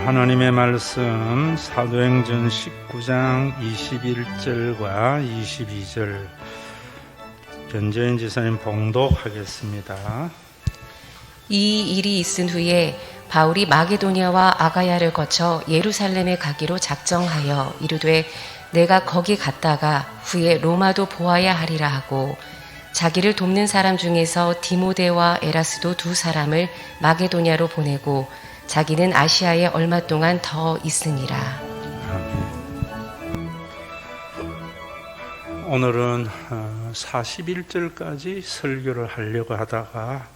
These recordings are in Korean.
하나님의 말씀 사도행전 19장 21절과 22절 변재인 지사님 봉독하겠습니다. 이 일이 있은 후에 바울이 마게도냐와 아가야를 거쳐 예루살렘에 가기로 작정하여 이르되 내가 거기 갔다가 후에 로마도 보아야 하리라 하고 자기를 돕는 사람 중에서 디모데와 에라스도 두 사람을 마게도냐로 보내고 자기는 아시아에 얼마 동안 더 있으니라. 오늘은 41절까지 설교를 하려고 하다가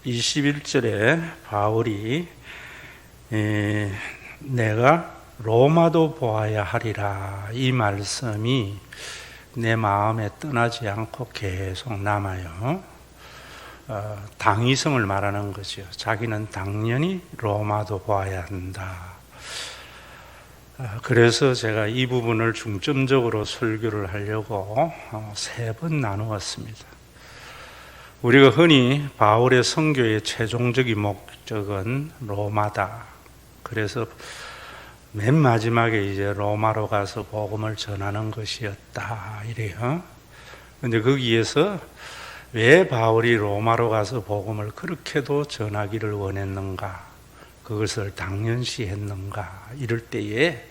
21절에 바울이 내가 로마도 보아야 하리라, 이 말씀이 내 마음에 떠나지 않고 계속 남아요. 당위성을 말하는 거죠. 자기는 당연히 로마도 보아야 한다. 그래서 제가 이 부분을 중점적으로 설교를 하려고 3번 나누었습니다. 우리가 흔히 바울의 선교의 최종적인 목적은 로마다. 그래서 맨 마지막에 이제 로마로 가서 복음을 전하는 것이었다, 이래요. 근데 거기에서 왜 바울이 로마로 가서 복음을 그렇게도 전하기를 원했는가, 그것을 당연시했는가, 이럴 때에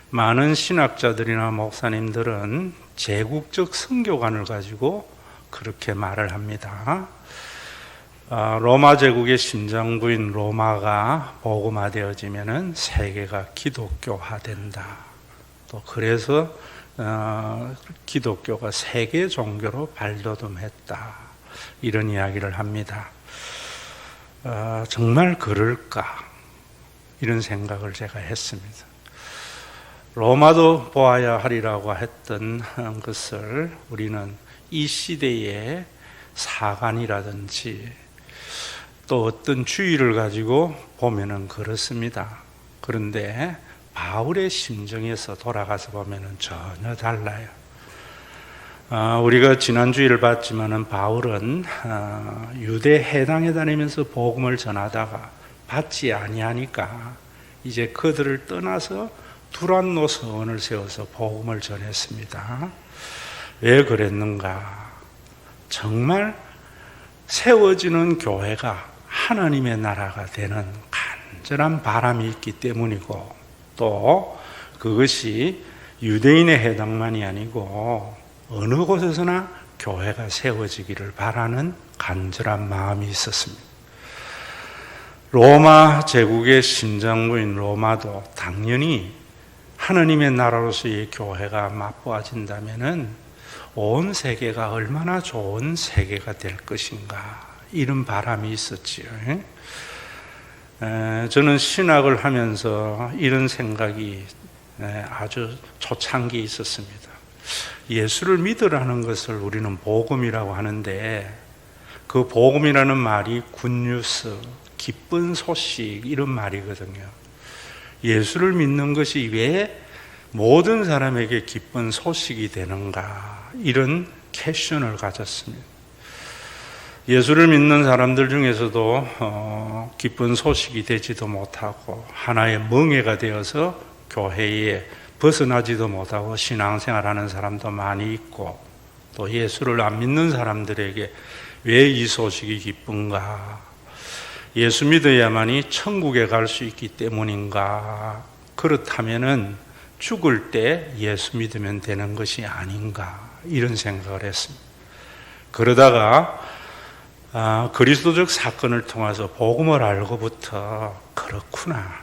많은 신학자들이나 목사님들은 제국적 선교관을 가지고 그렇게 말을 합니다. 로마 제국의 심장부인 로마가 복음화되어지면은 세계가 기독교화된다. 또 그래서 기독교가 세계 종교로 발돋움했다, 이런 이야기를 합니다. 정말 그럴까, 이런 생각을 제가 했습니다. 로마도 보아야 하리라고 했던 것을 우리는 이 시대의 사관이라든지 또 어떤 주의를 가지고 보면은 그렇습니다. 그런데 바울의 심정에서 돌아가서 보면은 전혀 달라요. 우리가 지난주일을 봤지만은 바울은 유대 해당에 다니면서 복음을 전하다가 받지 아니하니까 이제 그들을 떠나서 두란노 서원을 세워서 복음을 전했습니다. 왜 그랬는가? 정말 세워지는 교회가 하나님의 나라가 되는 간절한 바람이 있기 때문이고, 또 그것이 유대인의 해당만이 아니고 어느 곳에서나 교회가 세워지기를 바라는 간절한 마음이 있었습니다. 로마 제국의 심장부인 로마도 당연히 하나님의 나라로서의 교회가 맛보아진다면은 온 세계가 얼마나 좋은 세계가 될 것인가, 이런 바람이 있었지요. 저는 신학을 하면서 이런 생각이 아주 초창기에 있었습니다. 예수를 믿으라는 것을 우리는 복음이라고 하는데, 그 복음이라는 말이 굿뉴스, 기쁜 소식, 이런 말이거든요. 예수를 믿는 것이 왜 모든 사람에게 기쁜 소식이 되는가, 이런 퀘션을 가졌습니다. 예수를 믿는 사람들 중에서도 기쁜 소식이 되지도 못하고 하나의 멍에가 되어서 교회에 벗어나지도 못하고 신앙생활하는 사람도 많이 있고, 또 예수를 안 믿는 사람들에게 왜 이 소식이 기쁜가, 예수 믿어야만이 천국에 갈 수 있기 때문인가, 그렇다면은 죽을 때 예수 믿으면 되는 것이 아닌가, 이런 생각을 했습니다. 그러다가 그리스도적 사건을 통해서 복음을 알고부터 그렇구나,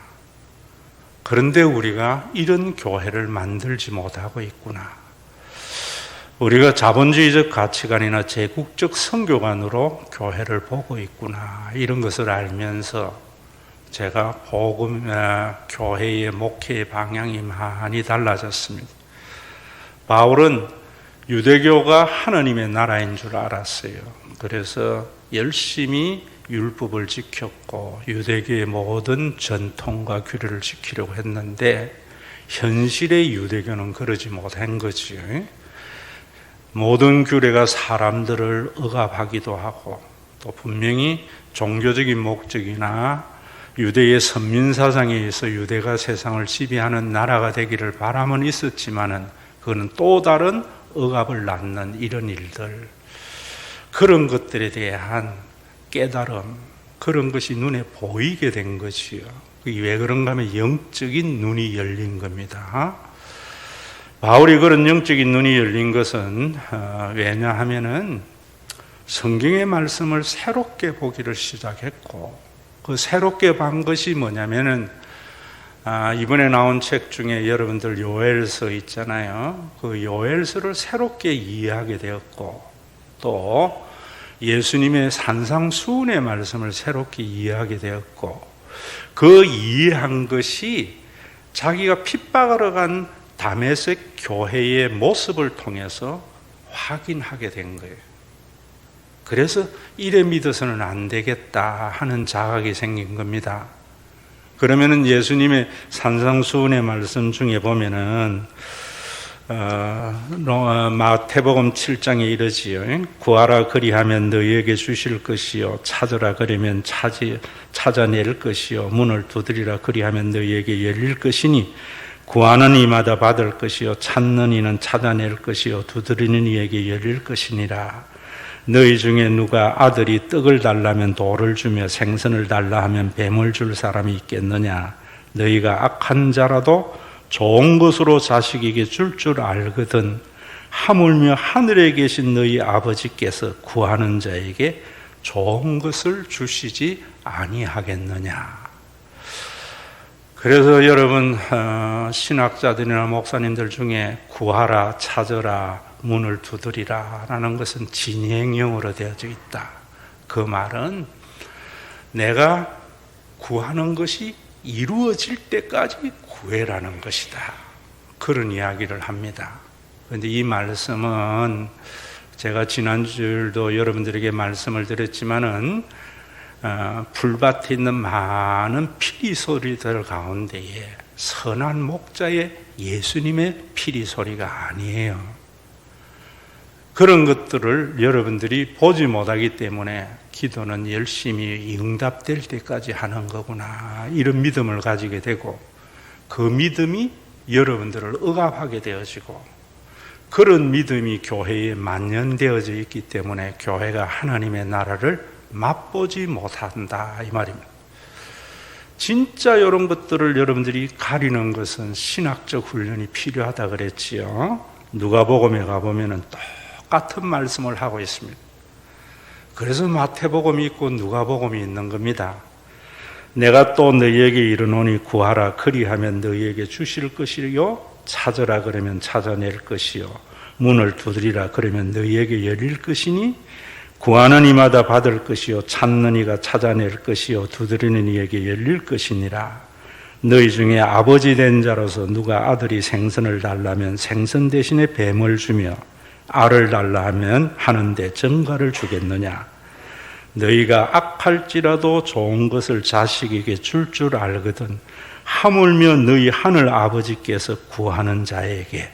그런데 우리가 이런 교회를 만들지 못하고 있구나, 우리가 자본주의적 가치관이나 제국적 선교관으로 교회를 보고 있구나, 이런 것을 알면서 제가 복음, 교회의 목회의 방향이 많이 달라졌습니다. 바울은 유대교가 하나님의 나라인 줄 알았어요. 그래서 열심히 율법을 지켰고 유대교의 모든 전통과 규례를 지키려고 했는데, 현실의 유대교는 그러지 못한 거지요. 모든 규례가 사람들을 억압하기도 하고, 또 분명히 종교적인 목적이나 유대의 선민사상에 의해서 유대가 세상을 지배하는 나라가 되기를 바람은 있었지만은 그거는 또 다른 억압을 낳는 이런 일들, 그런 것들에 대한 깨달음, 그런 것이 눈에 보이게 된 것이요. 그게 왜 그런가 하면 영적인 눈이 열린 겁니다. 바울이 그런 영적인 눈이 열린 것은 왜냐하면은 성경의 말씀을 새롭게 보기를 시작했고, 그 새롭게 본 것이 뭐냐면은 이번에 나온 책 중에 여러분들 요엘서 있잖아요. 그 요엘서를 새롭게 이해하게 되었고, 또 예수님의 산상수훈의 말씀을 새롭게 이해하게 되었고, 그 이해한 것이 자기가 핍박하러 간 다메섹 교회의 모습을 통해서 확인하게 된 거예요. 그래서 이래 믿어서는 안 되겠다 하는 자각이 생긴 겁니다. 그러면은 예수님의 산상수훈의 말씀 중에 보면은 마태복음 7장에 이르지요. 구하라 그리하면 너희에게 주실 것이요, 찾으라 그러면 찾아낼 것이요, 문을 두드리라 그리하면 너희에게 열릴 것이니 구하는 이마다 받을 것이요, 찾는 이는 찾아낼 것이요, 두드리는 이에게 열릴 것이니라. 너희 중에 누가 아들이 떡을 달라면 돌을 주며 생선을 달라 하면 뱀을 줄 사람이 있겠느냐? 너희가 악한 자라도 좋은 것으로 자식에게 줄 알거든 하물며 하늘에 계신 너희 아버지께서 구하는 자에게 좋은 것을 주시지 아니하겠느냐? 그래서 여러분, 신학자들이나 목사님들 중에 구하라, 찾으라, 문을 두드리라 라는 것은 진행형으로 되어져 있다. 그 말은 내가 구하는 것이 이루어질 때까지 구해라는 것이다, 그런 이야기를 합니다. 그런데 이 말씀은 제가 지난주에도 여러분들에게 말씀을 드렸지만은 풀밭에 있는 많은 피리 소리들 가운데에 선한 목자의 예수님의 피리 소리가 아니에요. 그런 것들을 여러분들이 보지 못하기 때문에 기도는 열심히 응답될 때까지 하는 거구나, 이런 믿음을 가지게 되고, 그 믿음이 여러분들을 억압하게 되어지고, 그런 믿음이 교회에 만연되어져 있기 때문에 교회가 하나님의 나라를 맛보지 못한다, 이 말입니다. 진짜 이런 것들을 여러분들이 가리는 것은 신학적 훈련이 필요하다 그랬지요. 누가복음에 가보면은 똑같은 말씀을 하고 있습니다. 그래서 마태복음이 있고 누가복음이 있는 겁니다. 내가 또 너희에게 이르노니 구하라 그리하면 너희에게 주실 것이요, 찾으라 그러면 찾아낼 것이요, 문을 두드리라 그러면 너희에게 열릴 것이니 구하는 이마다 받을 것이요, 찾는 이가 찾아낼 것이요, 두드리는 이에게 열릴 것이니라. 너희 중에 아버지 된 자로서 누가 아들이 생선을 달라면 생선 대신에 뱀을 주며 알을 달라 하면 하는데 전갈을 주겠느냐? 너희가 악할지라도 좋은 것을 자식에게 줄 알거든 하물며 너희 하늘 아버지께서 구하는 자에게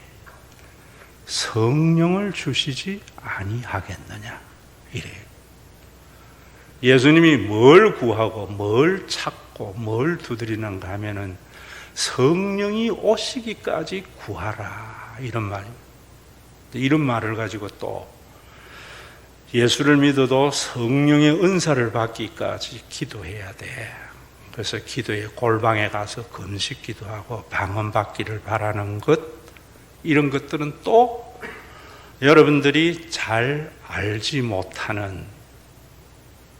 성령을 주시지 아니하겠느냐, 이래요. 예수님이 뭘 구하고 뭘 찾고 뭘 두드리는가 하면은 성령이 오시기까지 구하라, 이런 말입니다. 이런 말을 가지고 또 예수를 믿어도 성령의 은사를 받기까지 기도해야 돼. 그래서 기도의 골방에 가서 금식 기도하고 방언 받기를 바라는 것, 이런 것들은 또 여러분들이 잘 알지 못하는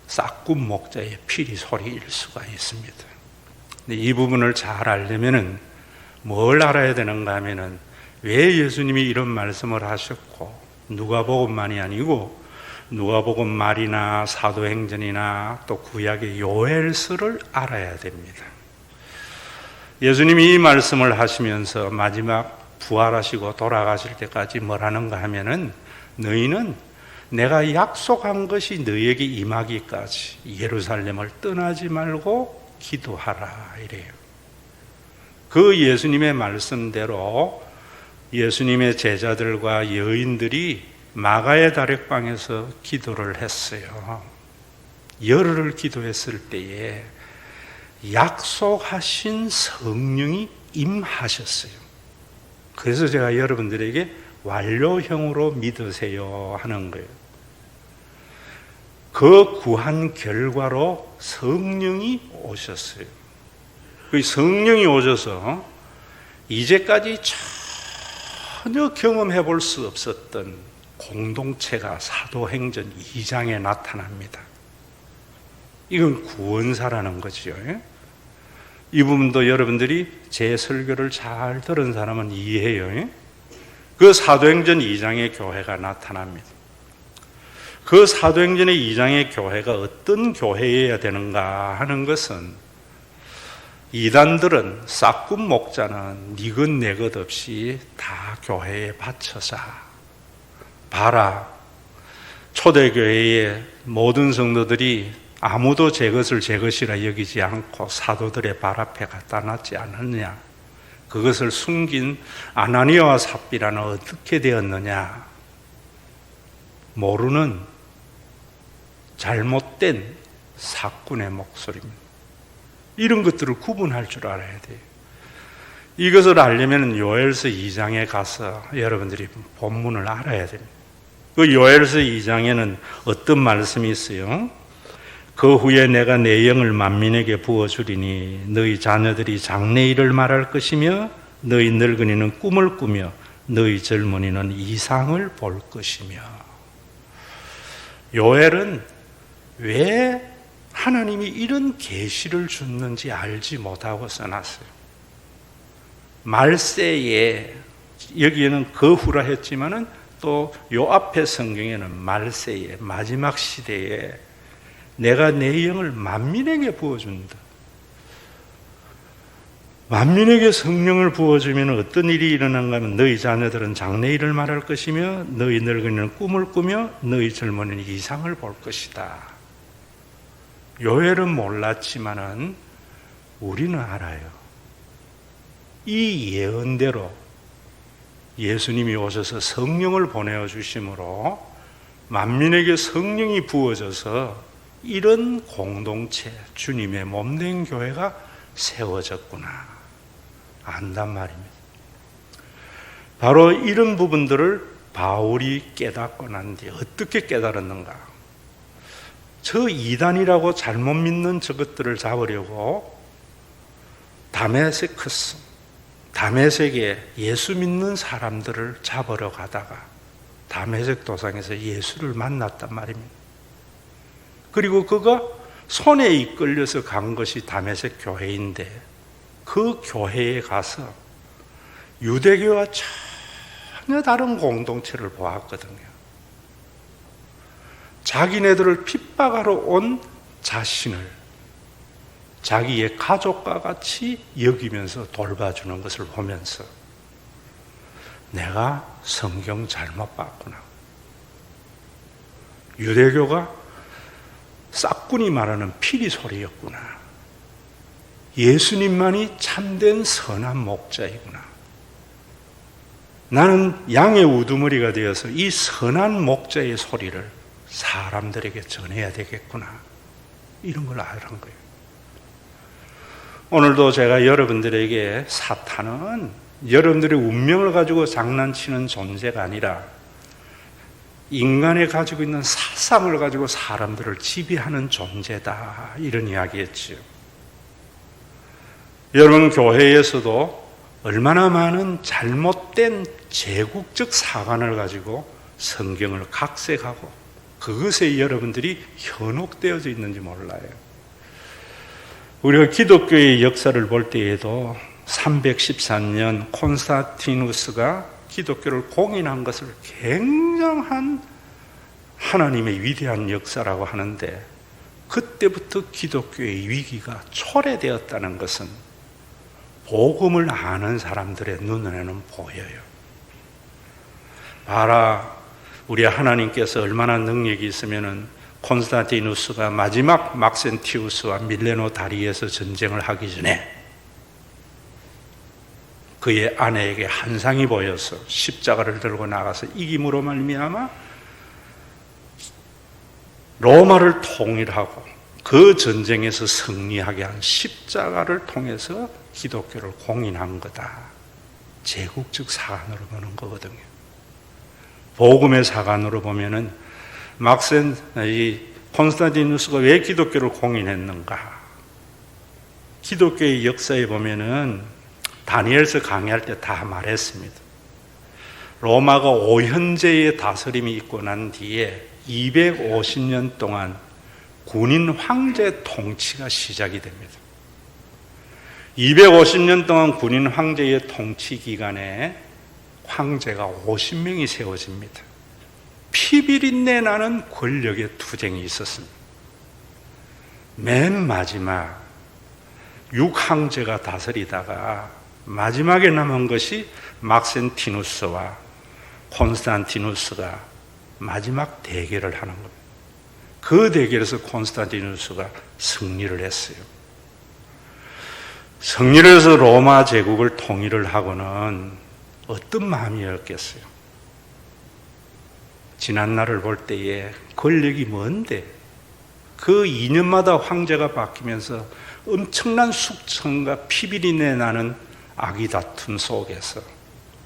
싹군 목자의 피리 소리일 수가 있습니다. 근데 이 부분을 잘 알려면은 뭘 알아야 되는가 하면은 왜 예수님이 이런 말씀을 하셨고, 누가복음만이 아니고 누가복음 말이나 사도행전이나 또 구약의 요엘서를 알아야 됩니다. 예수님이 이 말씀을 하시면서 마지막 부활하시고 돌아가실 때까지 뭐라는가 하면은 너희는 내가 약속한 것이 너희에게 임하기까지 예루살렘을 떠나지 말고 기도하라, 이래요. 그 예수님의 말씀대로 예수님의 제자들과 여인들이 마가의 다락방에서 기도를 했어요. 열흘을 기도했을 때에 약속하신 성령이 임하셨어요. 그래서 제가 여러분들에게 완료형으로 믿으세요 하는 거예요. 그 구한 결과로 성령이 오셨어요. 그 성령이 오셔서 이제까지 전혀 경험해 볼 수 없었던 공동체가 사도행전 2장에 나타납니다. 이건 구원사라는 거죠. 이 부분도 여러분들이 제 설교를 잘 들은 사람은 이해해요. 그 사도행전 2장의 교회가 나타납니다. 그 사도행전의 2장의 교회가 어떤 교회여야 되는가 하는 것은 이단들은 싹군 목자는 니것 내것 없이 다 교회에 바쳐자. 봐라. 초대교회의 모든 성도들이 아무도 제 것을 제 것이라 여기지 않고 사도들의 발 앞에 갖다 놨지 않았느냐. 그것을 숨긴 아나니아와 삽비라는 어떻게 되었느냐. 모르는 잘못된 사꾼의 목소리입니다. 이런 것들을 구분할 줄 알아야 돼요. 이것을 알려면 요엘서 2장에 가서 여러분들이 본문을 알아야 됩니다. 그 요엘서 2장에는 어떤 말씀이 있어요? 그 후에 내가 내 영을 만민에게 부어주리니 너희 자녀들이 장래일을 말할 것이며 너희 늙은이는 꿈을 꾸며 너희 젊은이는 이상을 볼 것이며. 요엘은 왜 하나님이 이런 계시를 줬는지 알지 못하고 써놨어요. 말세에, 여기에는 그 후라 했지만은 또 요 앞에 성경에는 말세에, 마지막 시대에 내가 내 영을 만민에게 부어준다. 만민에게 성령을 부어주면 어떤 일이 일어난가 하면 너희 자녀들은 장래일을 말할 것이며 너희 늙은이는 꿈을 꾸며 너희 젊은이는 이상을 볼 것이다. 요엘은 몰랐지만은 우리는 알아요. 이 예언대로 예수님이 오셔서 성령을 보내어 주심으로 만민에게 성령이 부어져서 이런 공동체, 주님의 몸된 교회가 세워졌구나 안단 말입니다. 바로 이런 부분들을 바울이 깨닫고 난 뒤에 어떻게 깨달았는가? 저 이단이라고 잘못 믿는 저것들을 잡으려고 다메섹에 예수 믿는 사람들을 잡으러 가다가 다메섹 도상에서 예수를 만났단 말입니다. 그리고 그가 손에 이끌려서 간 것이 다메섹 교회인데 그 교회에 가서 유대교와 전혀 다른 공동체를 보았거든요. 자기네들을 핍박하러 온 자신을 자기의 가족과 같이 여기면서 돌봐주는 것을 보면서 내가 성경 잘못 봤구나. 유대교가 싹군이 말하는 피리 소리였구나. 예수님만이 참된 선한 목자이구나. 나는 양의 우두머리가 되어서 이 선한 목자의 소리를 사람들에게 전해야 되겠구나. 이런 걸 알은 거예요. 오늘도 제가 여러분들에게 사탄은 여러분들의 운명을 가지고 장난치는 존재가 아니라 인간이 가지고 있는 사상을 가지고 사람들을 지배하는 존재다. 이런 이야기였지요. 여러분 교회에서도 얼마나 많은 잘못된 제국적 사관을 가지고 성경을 각색하고 그것에 여러분들이 현혹되어져 있는지 몰라요. 우리가 기독교의 역사를 볼 때에도 314년 콘스탄티누스가 기독교를 공인한 것을 굉장한 하나님의 위대한 역사라고 하는데 그때부터 기독교의 위기가 초래되었다는 것은 복음을 아는 사람들의 눈에는 보여요. 봐라, 우리 하나님께서 얼마나 능력이 있으면은 콘스탄티누스가 마지막 막센티우스와 밀레노 다리에서 전쟁을 하기 전에 그의 아내에게 환상이 보여서 십자가를 들고 나가서 이김으로 말미암아 로마를 통일하고 그 그 전쟁에서 승리하게 한 십자가를 통해서 기독교를 공인한 거다. 제국적 사관으로 보는 거거든요. 복음의 사관으로 보면은 이 콘스탄티누스가 왜 기독교를 공인했는가? 기독교의 역사에 보면은 다니엘서 강의할 때 다 말했습니다. 로마가 오현제의 다스림이 있고 난 뒤에 250년 동안 군인 황제 통치가 시작이 됩니다. 250년 동안 군인 황제의 통치 기간에 황제가 50명이 세워집니다. 피비린내 나는 권력의 투쟁이 있었습니다. 맨 마지막 6황제가 다스리다가 마지막에 남은 것이 막센티누스와 콘스탄티누스가 마지막 대결을 하는 겁니다. 그 대결에서 콘스탄티누스가 승리를 했어요. 승리를 해서 로마 제국을 통일을 하고는 어떤 마음이었겠어요? 지난날을 볼 때에 권력이 뭔데 그 2년마다 황제가 바뀌면서 엄청난 숙청과 피비린내 나는 악의 다툼 속에서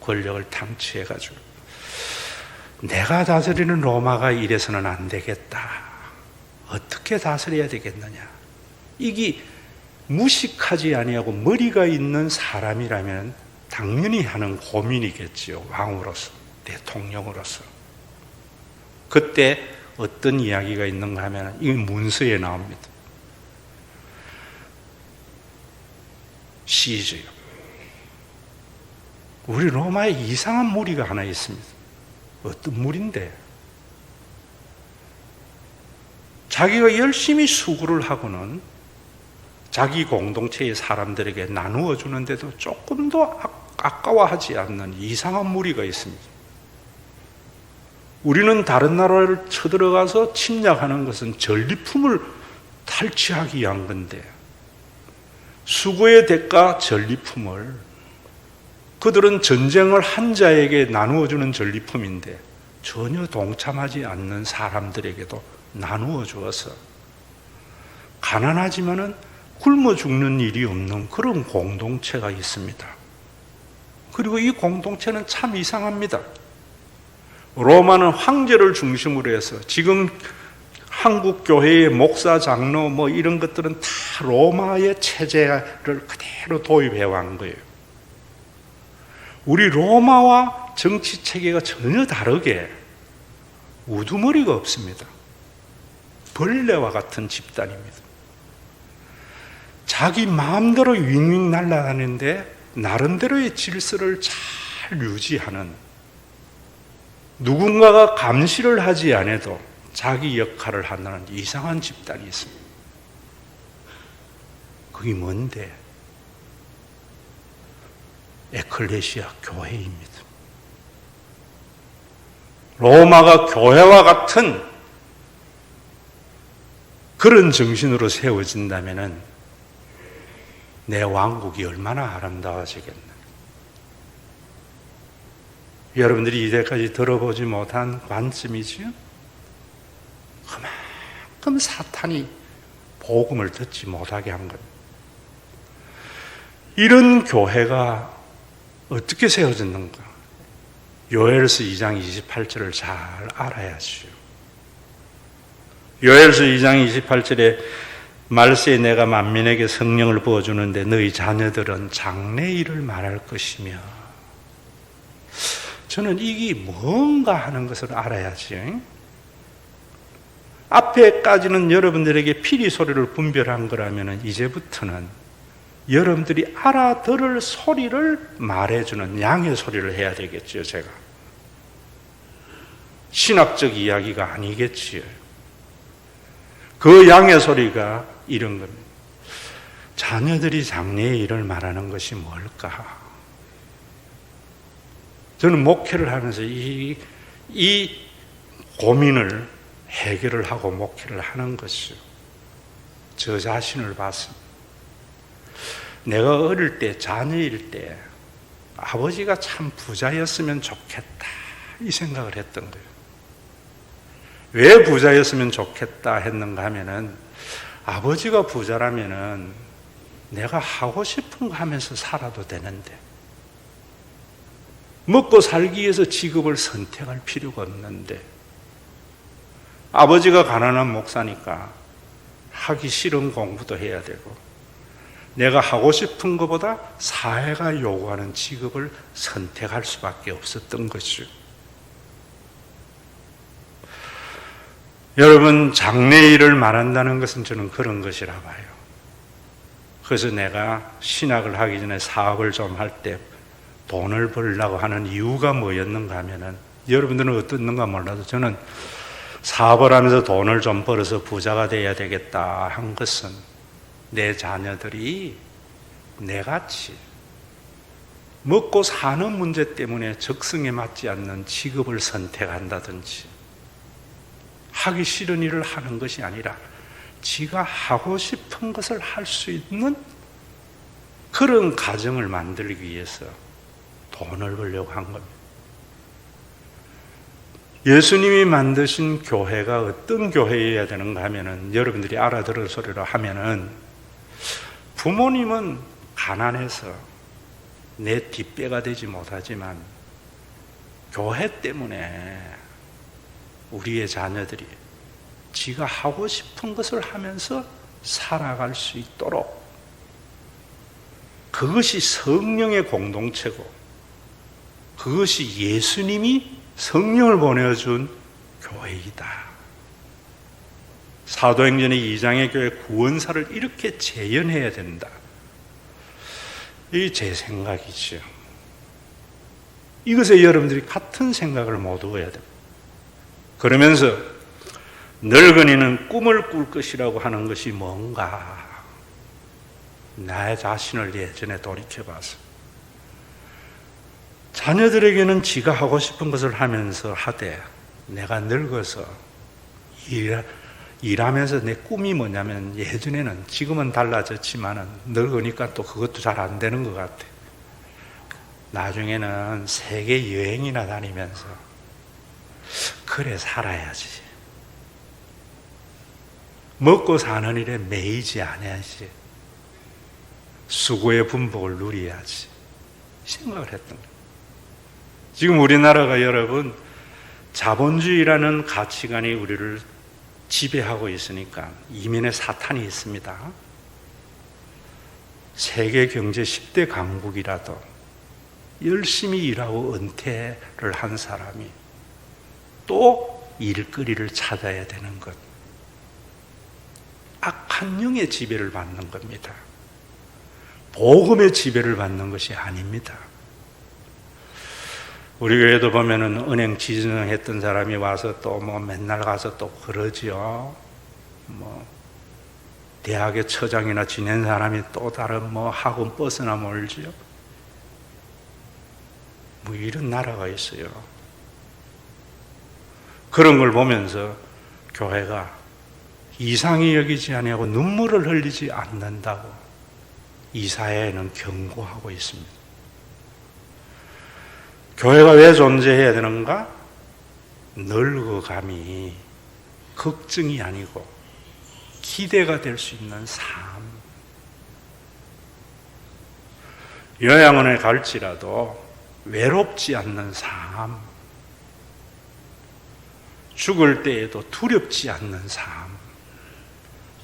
권력을 탐취해가지고 내가 다스리는 로마가 이래서는 안 되겠다. 어떻게 다스려야 되겠느냐? 이게 무식하지 아니하고 머리가 있는 사람이라면 당연히 하는 고민이겠지요. 왕으로서, 대통령으로서. 그때 어떤 이야기가 있는가 하면 이 문서에 나옵니다. 시즈요. 우리 로마에 이상한 무리가 하나 있습니다. 어떤 무리인데? 자기가 열심히 수고를 하고는 자기 공동체의 사람들에게 나누어 주는데도 조금도 아까워하지 않는 이상한 무리가 있습니다. 우리는 다른 나라를 쳐들어가서 침략하는 것은 전리품을 탈취하기 위한 건데 수고의 대가 전리품을 그들은 전쟁을 한 자에게 나누어 주는 전리품인데 전혀 동참하지 않는 사람들에게도 나누어 주어서 가난하지만은 굶어 죽는 일이 없는 그런 공동체가 있습니다. 그리고 이 공동체는 참 이상합니다. 로마는 황제를 중심으로 해서 지금 한국 교회의 목사, 장로 뭐 이런 것들은 다 로마의 체제를 그대로 도입해 온 거예요. 우리 로마와 정치 체계가 전혀 다르게 우두머리가 없습니다. 벌레와 같은 집단입니다. 자기 마음대로 윙윙 날아다니는데 나름대로의 질서를 잘 유지하는, 누군가가 감시를 하지 않아도 자기 역할을 하는 이상한 집단이 있습니다. 그게 뭔데? 에클레시아, 교회입니다. 로마가 교회와 같은 그런 정신으로 세워진다면 내 왕국이 얼마나 아름다워지겠나. 여러분들이 이제까지 들어보지 못한 관점이지요. 그만큼 사탄이 복음을 듣지 못하게 한 겁니다. 이런 교회가 어떻게 세워졌는가? 요엘서 2장 28절을 잘 알아야지요. 요엘서 2장 28절에 말세에 내가 만민에게 성령을 부어주는데 너희 자녀들은 장래일을 말할 것이며, 저는 이게 뭔가 하는 것을 알아야지. 앞에까지는 여러분들에게 피리 소리를 분별한 거라면 이제부터는 여러분들이 알아들을 소리를 말해주는 양의 소리를 해야 되겠지요. 제가 신학적 이야기가 아니겠지요. 그 양의 소리가 이런 겁니다. 자녀들이 장래의 일을 말하는 것이 뭘까? 저는 목회를 하면서 이 고민을 해결을 하고 목회를 하는 것이요. 저 자신을 봤습니다. 내가 어릴 때, 자녀일 때 아버지가 참 부자였으면 좋겠다 이 생각을 했던 거예요. 왜 부자였으면 좋겠다 했는가 하면은 아버지가 부자라면은 내가 하고 싶은 거 하면서 살아도 되는데, 먹고 살기 위해서 직업을 선택할 필요가 없는데, 아버지가 가난한 목사니까 하기 싫은 공부도 해야 되고, 내가 하고 싶은 것보다 사회가 요구하는 직업을 선택할 수밖에 없었던 것이죠. 여러분, 장래일을 말한다는 것은 저는 그런 것이라 봐요. 그래서 내가 신학을 하기 전에 사업을 좀 할 때 돈을 벌려고 하는 이유가 뭐였는가 하면은, 여러분들은 어떻는가 몰라도 저는 사업을 하면서 돈을 좀 벌어서 부자가 돼야 되겠다 한 것은, 내 자녀들이 내같이 먹고 사는 문제 때문에 적성에 맞지 않는 직업을 선택한다든지 하기 싫은 일을 하는 것이 아니라 지가 하고 싶은 것을 할 수 있는 그런 가정을 만들기 위해서 돈을 벌려고 한 겁니다. 예수님이 만드신 교회가 어떤 교회여야 되는가 하면은, 여러분들이 알아들을 소리로 하면은, 부모님은 가난해서 내 뒷배가 되지 못하지만 교회 때문에 우리의 자녀들이 지가 하고 싶은 것을 하면서 살아갈 수 있도록, 그것이 성령의 공동체고, 그것이 예수님이 성령을 보내준 교회이다. 사도행전의 2장의 교회 구원사를 이렇게 재현해야 된다. 이게 제 생각이죠. 이것에 여러분들이 같은 생각을 모두 해야 됩니다. 그러면서 늙은이는 꿈을 꿀 것이라고 하는 것이 뭔가, 나의 자신을 예전에 돌이켜봐서 자녀들에게는 지가 하고 싶은 것을 하면서 하되, 내가 늙어서 일하면서 내 꿈이 뭐냐면, 예전에는, 지금은 달라졌지만은 늙으니까 또 그것도 잘 안 되는 것 같아. 나중에는 세계 여행이나 다니면서 그래 살아야지, 먹고 사는 일에 매이지 않아야지, 수고의 분복을 누려야지 생각을 했던 거예요. 지금 우리나라가 여러분 자본주의라는 가치관이 우리를 지배하고 있으니까 이면에 사탄이 있습니다. 세계 경제 10대 강국이라도 열심히 일하고 은퇴를 한 사람이 또 일거리를 찾아야 되는 것, 악한 영의 지배를 받는 겁니다. 복음의 지배를 받는 것이 아닙니다. 우리 교회도 보면은 은행 지정했던 사람이 와서 또 뭐 맨날 가서 또 그러지요. 뭐 대학의 처장이나 지낸 사람이 또 다른 뭐 학원 버스나 몰지요. 뭐 이런 나라가 있어요. 그런 걸 보면서 교회가 이상히 여기지 아니하고 눈물을 흘리지 않는다고 이 사회에는 경고하고 있습니다. 교회가 왜 존재해야 되는가? 늙어감이 걱정이 아니고 기대가 될 수 있는 삶. 요양원에 갈지라도 외롭지 않는 삶. 죽을 때에도 두렵지 않는 삶.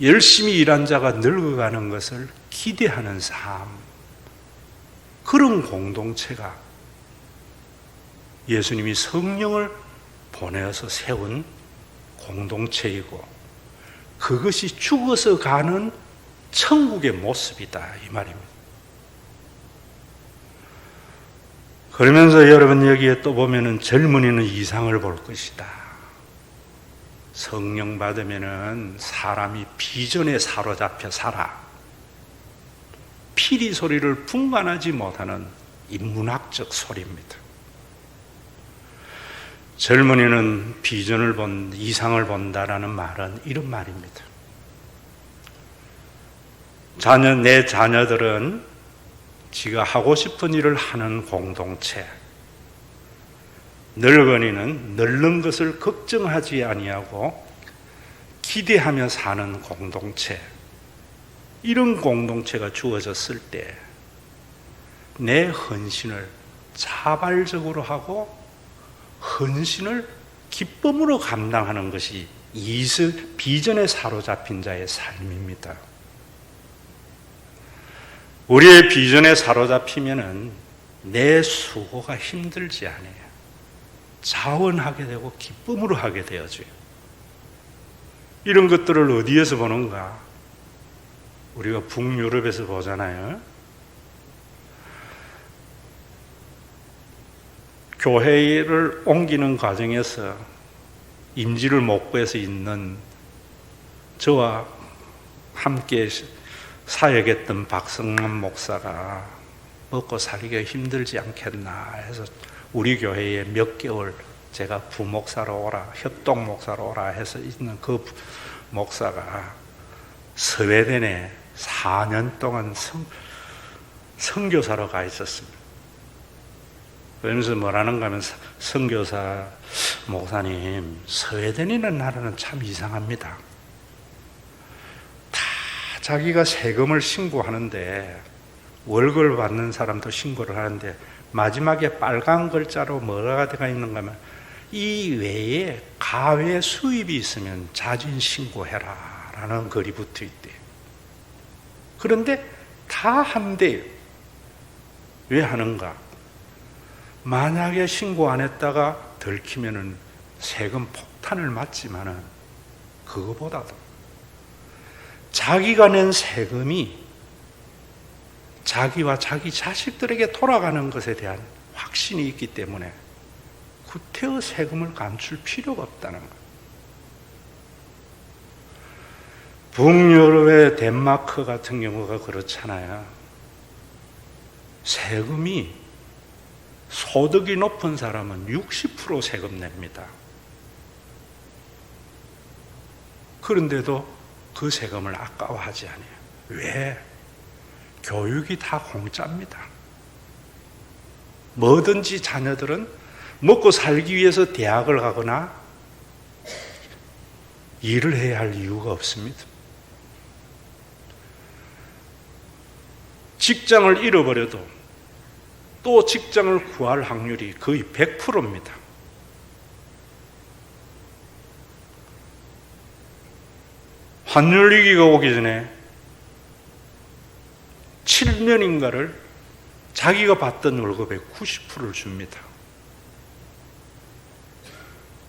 열심히 일한 자가 늙어가는 것을 기대하는 삶. 그런 공동체가 예수님이 성령을 보내어서 세운 공동체이고, 그것이 죽어서 가는 천국의 모습이다 이 말입니다. 그러면서 여러분 여기에 또 보면은 젊은이는 이상을 볼 것이다. 성령 받으면은 사람이 비전에 사로잡혀 살아 피리 소리를 분간하지 못하는 인문학적 소리입니다. 젊은이는 비전을 이상을 본다라는 말은 이런 말입니다. 내 자녀들은 지가 하고 싶은 일을 하는 공동체, 늙은이는 늙는 것을 걱정하지 아니하고 기대하며 사는 공동체, 이런 공동체가 주어졌을 때 내 헌신을 자발적으로 하고 헌신을 기쁨으로 감당하는 것이 비전에 사로잡힌 자의 삶입니다. 우리의 비전에 사로잡히면은 내 수고가 힘들지 않아요. 자원하게 되고 기쁨으로 하게 되어져요. 이런 것들을 어디에서 보는가? 우리가 북유럽에서 보잖아요. 교회를 옮기는 과정에서 임지를 목포에서 있는 저와 함께 사역했던 박성만 목사가 먹고 살기가 힘들지 않겠나 해서 우리 교회에 몇 개월 제가 부목사로 오라, 협동목사로 오라 해서 있는 그 목사가 스웨덴에 4년 동안 선교사로 가 있었습니다. 그러면서 뭐라는가 하면, 선교사 목사님, 스웨덴이라는 나라는 참 이상합니다. 다 자기가 세금을 신고하는데, 월급을 받는 사람도 신고를 하는데, 마지막에 빨간 글자로 뭐가 들어가 있는가 하면, 이 외에 가외 수입이 있으면 자진 신고해라 라는 글이 붙어 있대요. 그런데 다 한대요. 왜 하는가? 만약에 신고 안 했다가 들키면은 세금 폭탄을 맞지만은, 그거보다도 자기가 낸 세금이 자기와 자기 자식들에게 돌아가는 것에 대한 확신이 있기 때문에 구태여 세금을 감출 필요가 없다는 거예요. 북유럽의 덴마크 같은 경우가 그렇잖아요. 세금이 소득이 높은 사람은 60% 세금 냅니다. 그런데도 그 세금을 아까워하지 않아요. 왜? 교육이 다 공짜입니다. 뭐든지 자녀들은 먹고 살기 위해서 대학을 가거나 일을 해야 할 이유가 없습니다. 직장을 잃어버려도 또 직장을 구할 확률이 거의 100%입니다. 환율 위기가 오기 전에 7년인가를 자기가 받던 월급의 90%를 줍니다.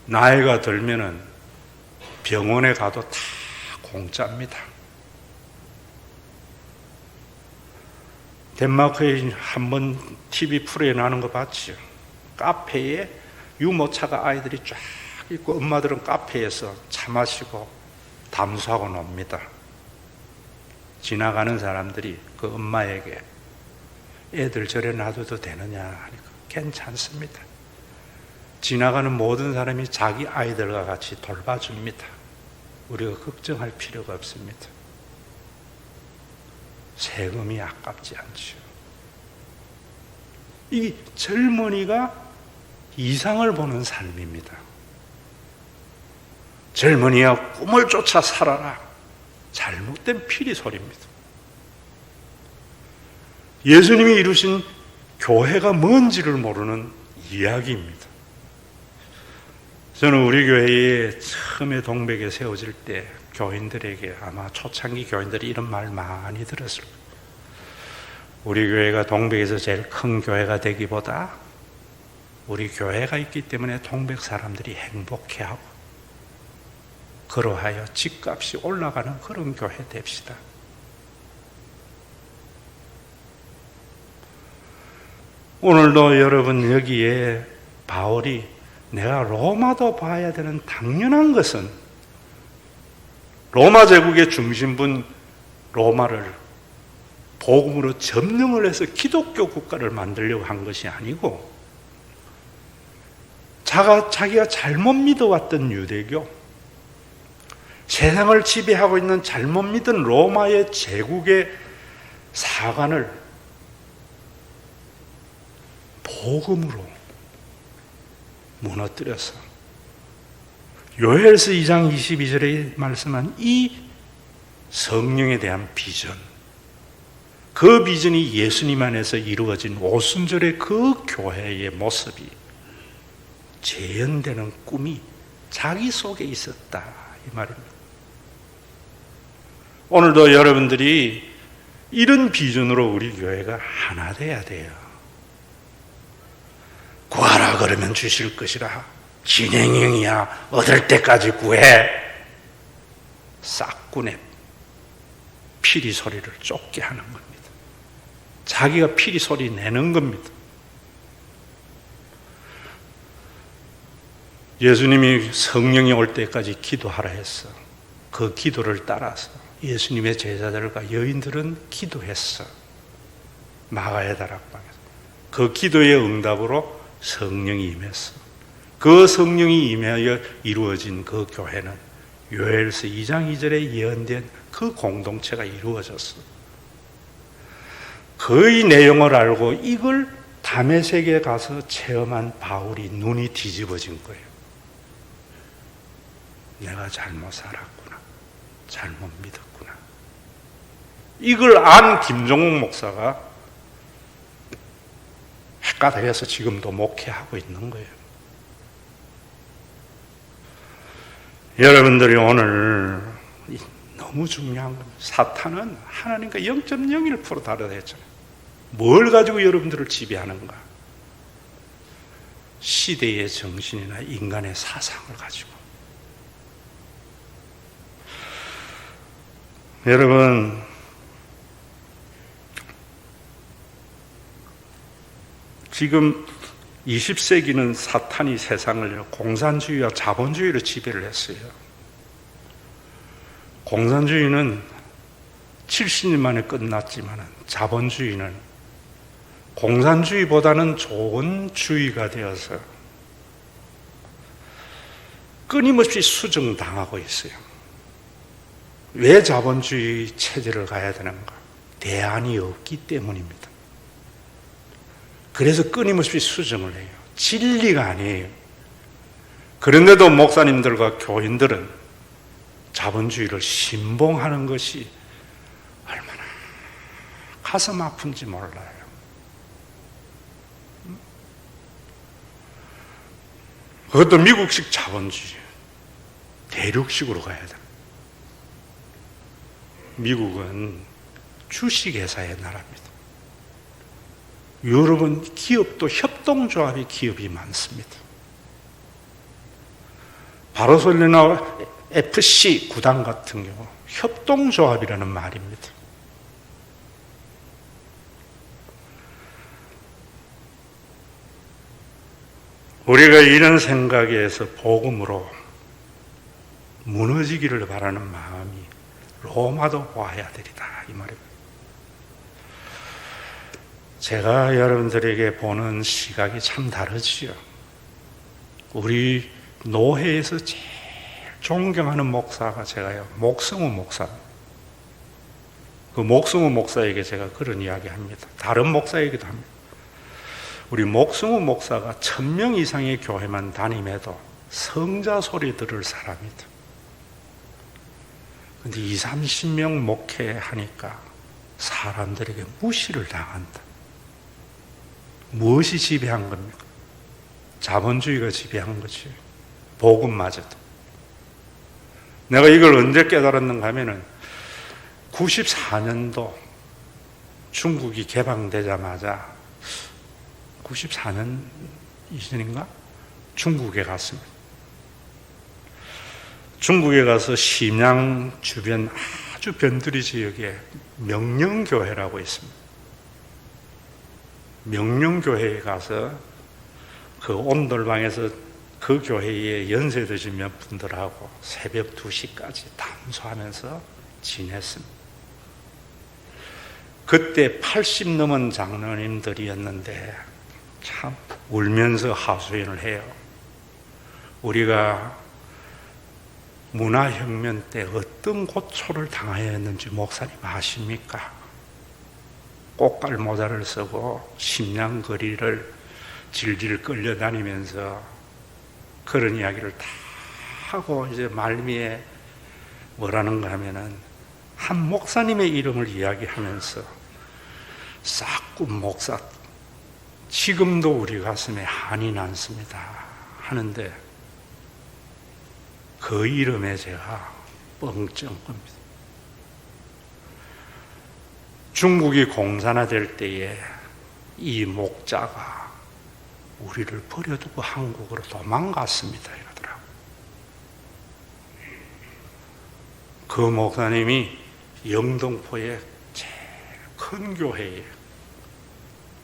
나이가 들면은 병원에 가도 다 공짜입니다. 덴마크에 한번 TV 프로에 나오는 거 봤죠? 카페에 유모차가 아이들이 쫙 있고 엄마들은 카페에서 차 마시고 담수하고 놉니다. 지나가는 사람들이 그 엄마에게 애들 저래 놔둬도 되느냐 하니까 괜찮습니다. 지나가는 모든 사람이 자기 아이들과 같이 돌봐줍니다. 우리가 걱정할 필요가 없습니다. 세금이 아깝지 않죠. 이 젊은이가 이상을 보는 삶입니다. 젊은이야 꿈을 쫓아 살아라. 잘못된 피리 소리입니다. 예수님이 이루신 교회가 뭔지를 모르는 이야기입니다. 저는 우리 교회에 처음에 동백에 세워질 때 교인들에게, 아마 초창기 교인들이 이런 말 많이 들었을 거예요. 우리 교회가 동백에서 제일 큰 교회가 되기보다 우리 교회가 있기 때문에 동백 사람들이 행복해하고 그러하여 집값이 올라가는 그런 교회 됩시다. 오늘도 여러분 여기에 바울이 내가 로마도 봐야 되는 당연한 것은, 로마 제국의 중심분 로마를 복음으로 점령을 해서 기독교 국가를 만들려고 한 것이 아니고, 자기가 잘못 믿어왔던 유대교, 세상을 지배하고 있는 잘못 믿은 로마의 제국의 사관을 복음으로 무너뜨려서 요엘서 2장 22절에 말씀한 이 성령에 대한 비전, 그 비전이 예수님 안에서 이루어진 오순절의 그 교회의 모습이 재현되는 꿈이 자기 속에 있었다, 이 말입니다. 오늘도 여러분들이 이런 비전으로 우리 교회가 하나 돼야 돼요. 구하라 그러면 주실 것이라. 진행형이야. 얻을 때까지 구해. 싹군의 피리 소리를 쫓게 하는 겁니다. 자기가 피리 소리 내는 겁니다. 예수님이 성령이 올 때까지 기도하라 했어. 그 기도를 따라서 예수님의 제자들과 여인들은 기도했어. 마가의 다락방에서. 그 기도의 응답으로 성령이 임했어. 그 성령이 임하여 이루어진 그 교회는 요엘서 2장 2절에 예언된 그 공동체가 이루어졌어. 그의 내용을 알고 이걸 다메섹에 가서 체험한 바울이 눈이 뒤집어진 거예요. 내가 잘못 살았구나. 잘못 믿었구나. 이걸 안 김종욱 목사가 헷갈려서 지금도 목회하고 있는 거예요. 여러분들이 오늘 너무 중요한 겁니다. 사탄은 하나님과 0.01% 다르다 했잖아요. 뭘 가지고 여러분들을 지배하는가? 시대의 정신이나 인간의 사상을 가지고. 여러분, 지금 20세기는 사탄이 세상을 공산주의와 자본주의로 지배를 했어요. 공산주의는 70년 만에 끝났지만 자본주의는 공산주의보다는 좋은 주의가 되어서 끊임없이 수정당하고 있어요. 왜 자본주의 체제를 가야 되는가? 대안이 없기 때문입니다. 그래서 끊임없이 수정을 해요. 진리가 아니에요. 그런데도 목사님들과 교인들은 자본주의를 신봉하는 것이 얼마나 가슴 아픈지 몰라요. 그것도 미국식 자본주의, 대륙식으로 가야 돼. 미국은 주식회사의 나라입니다. 유럽은 기업도 협동조합의 기업이 많습니다. 바르셀로나 FC 구단 같은 경우 협동조합이라는 말입니다. 우리가 이런 생각에서 복음으로 무너지기를 바라는 마음이 로마도 와야 되리다, 이 말입니다. 제가 여러분들에게 보는 시각이 참 다르지요. 우리 노회에서 제일 존경하는 목사가 제가요, 목성우 목사. 그 목성우 목사에게 제가 그런 이야기 합니다. 다른 목사에게도 합니다. 우리 목성우 목사가 1000명 이상의 교회만 다님해도 성자 소리 들을 사람이다. 근데 20, 30명 목회하니까 사람들에게 무시를 당한다. 무엇이 지배한 겁니까? 자본주의가 지배한 거지. 복음마저도. 내가 이걸 언제 깨달았는가 하면은 94년도 중국이 개방되자마자 94년 이전인가? 중국에 갔습니다. 중국에 가서 심양 주변 아주 변두리 지역에 명령교회라고 있습니다. 명령교회에 가서 그 온돌방에서 그 교회에 연세 드신 몇 분들하고 새벽 2시까지 담소하면서 지냈습니다. 그때 80 넘은 장로님들이었는데 참 울면서 하소연을 해요. 우리가 문화혁명 때 어떤 고초를 당하여 했는지 목사님 아십니까? 꽃갈 모자를 쓰고 심양 거리를 질질 끌려다니면서 그런 이야기를 다 하고 이제 말미에 뭐라는가 하면은 한 목사님의 이름을 이야기하면서 싹군 목사, 지금도 우리 가슴에 한이 났습니다 하는데 그 이름에 제가 뻥쩍 겁니다. 중국이 공산화될 때에 이 목자가 우리를 버려두고 한국으로 도망갔습니다 이러더라고요. 그 목사님이 영등포의 제일 큰 교회에,